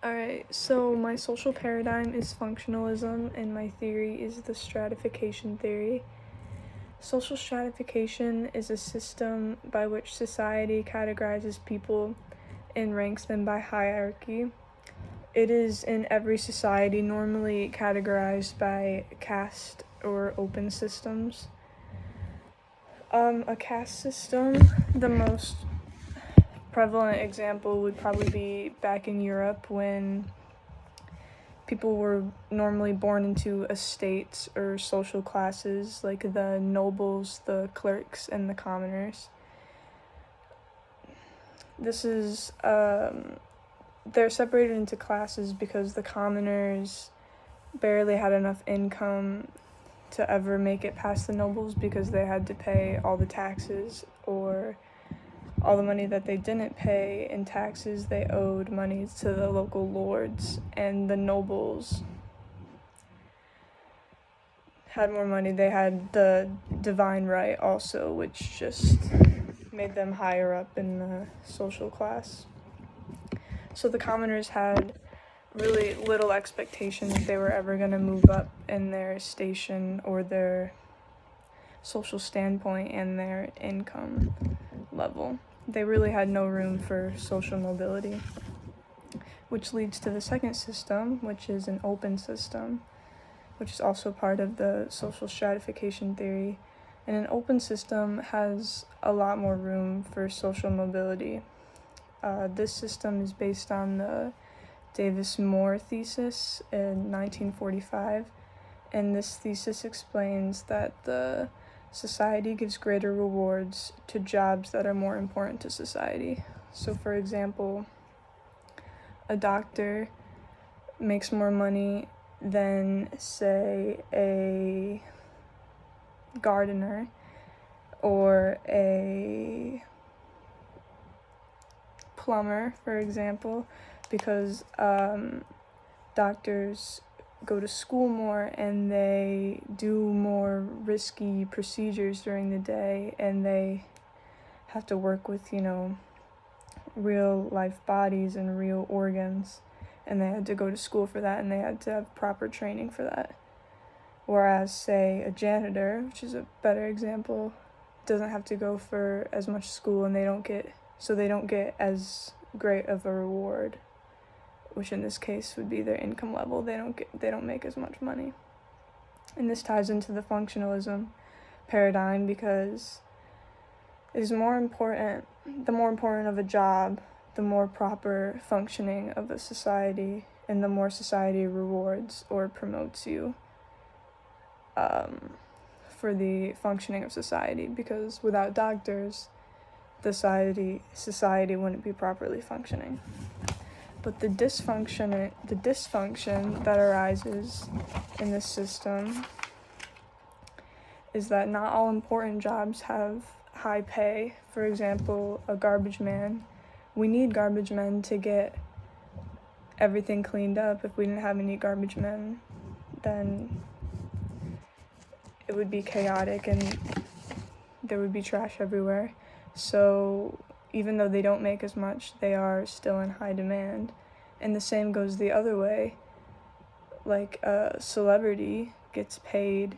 Alright, so my social paradigm is functionalism, and my theory is the stratification theory. Social stratification is a system by which society categorizes people and ranks them by hierarchy. It is in every society normally categorized by caste or open systems. A caste system, the most prevalent example would probably be back in Europe when people were normally born into estates or social classes like the nobles, the clerks, and the commoners. They're separated into classes because the commoners barely had enough income to ever make it past the nobles because they had to pay all the taxes, or all the money that they didn't pay in taxes, they owed money to the local lords, and the nobles had more money. They had the divine right also, which just made them higher up in the social class. So the commoners had really little expectation that they were ever going to move up in their station or their social standpoint and their income level. They really had no room for social mobility, which leads to the second system, which is an open system, which is also part of the social stratification theory. And an open system has a lot more room for social mobility. This system is based on the Davis-Moore thesis in 1945, and this thesis explains that the society gives greater rewards to jobs that are more important to society. So, for example, a doctor makes more money than, say, a gardener or a plumber, for example, because doctors go to school more and they do more risky procedures during the day, and they have to work with, real life bodies and real organs, and they had to go to school for that, and they had to have proper training for that. Whereas, say, a janitor, which is a better example, doesn't have to go for as much school, and they don't get as great of a reward, which in this case would be their income level. They don't make as much money. And this ties into the functionalism paradigm because it is the more important of a job, the more proper functioning of a society, and the more society rewards or promotes you for the functioning of society, because without doctors, society wouldn't be properly functioning. But the dysfunction that arises in this system is that not all important jobs have high pay. For example, a garbage man. We need garbage men to get everything cleaned up. If we didn't have any garbage men, then it would be chaotic and there would be trash everywhere. So even though they don't make as much, they are still in high demand. And the same goes the other way. Like, a celebrity gets paid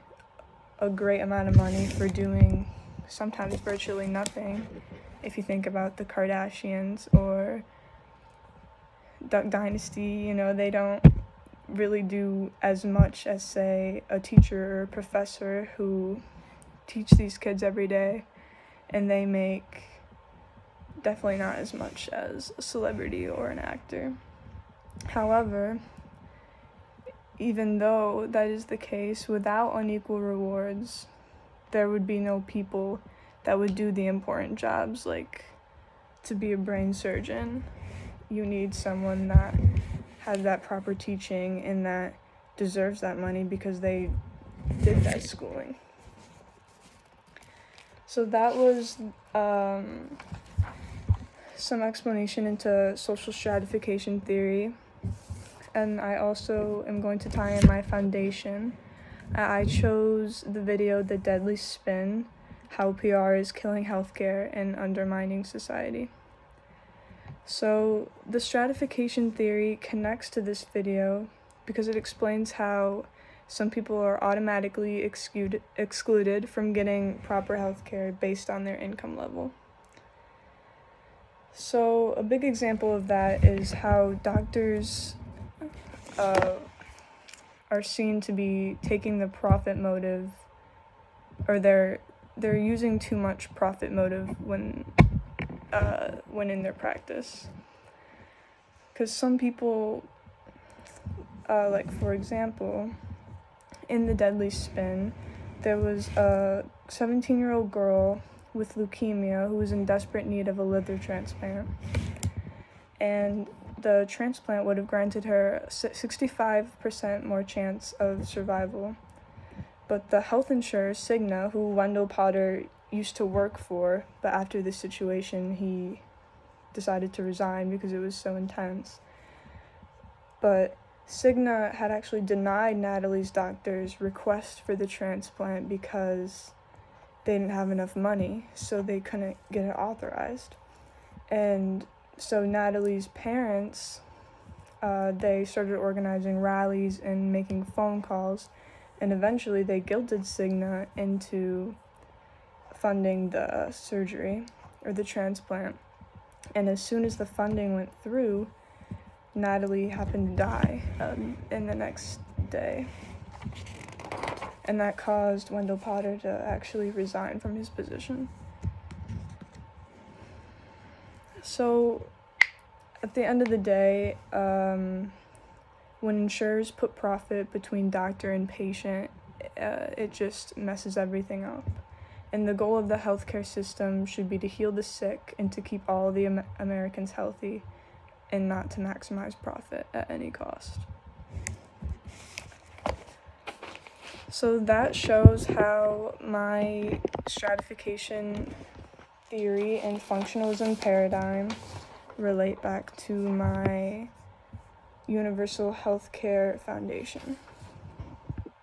a great amount of money for doing sometimes virtually nothing. If you think about the Kardashians or Duck Dynasty, they don't really do as much as, say, a teacher or a professor who teach these kids every day, and they make definitely not as much as a celebrity or an actor. However, even though that is the case, without unequal rewards, there would be no people that would do the important jobs, like to be a brain surgeon. You need someone that has that proper teaching and that deserves that money because they did that schooling. So that was some explanation into social stratification theory. And I also am going to tie in my foundation. I chose the video The Deadly Spin, How PR is Killing Healthcare and Undermining Society. So the stratification theory connects to this video because it explains how some people are automatically excluded from getting proper health care based on their income level. So a big example of that is how doctors are seen to be taking the profit motive, or they're using too much profit motive when in their practice. Because some people, like for example, in the Deadly Spin, there was a 17-year-old girl with leukemia who was in desperate need of a liver transplant. And the transplant would have granted her 65% more chance of survival. But the health insurer, Cigna, who Wendell Potter used to work for, but after this situation, he decided to resign because it was so intense. But Cigna had actually denied Natalie's doctor's request for the transplant because they didn't have enough money, so they couldn't get it authorized. And so Natalie's parents, they started organizing rallies and making phone calls, and eventually they guilted Cigna into funding the surgery or the transplant. And as soon as the funding went through, Natalie happened to die in the next day. And that caused Wendell Potter to actually resign from his position. So, at the end of the day, when insurers put profit between doctor and patient, it just messes everything up. And the goal of the healthcare system should be to heal the sick and to keep all the Americans healthy, and not to maximize profit at any cost. So that shows how my stratification theory and functionalism paradigm relate back to my universal healthcare foundation.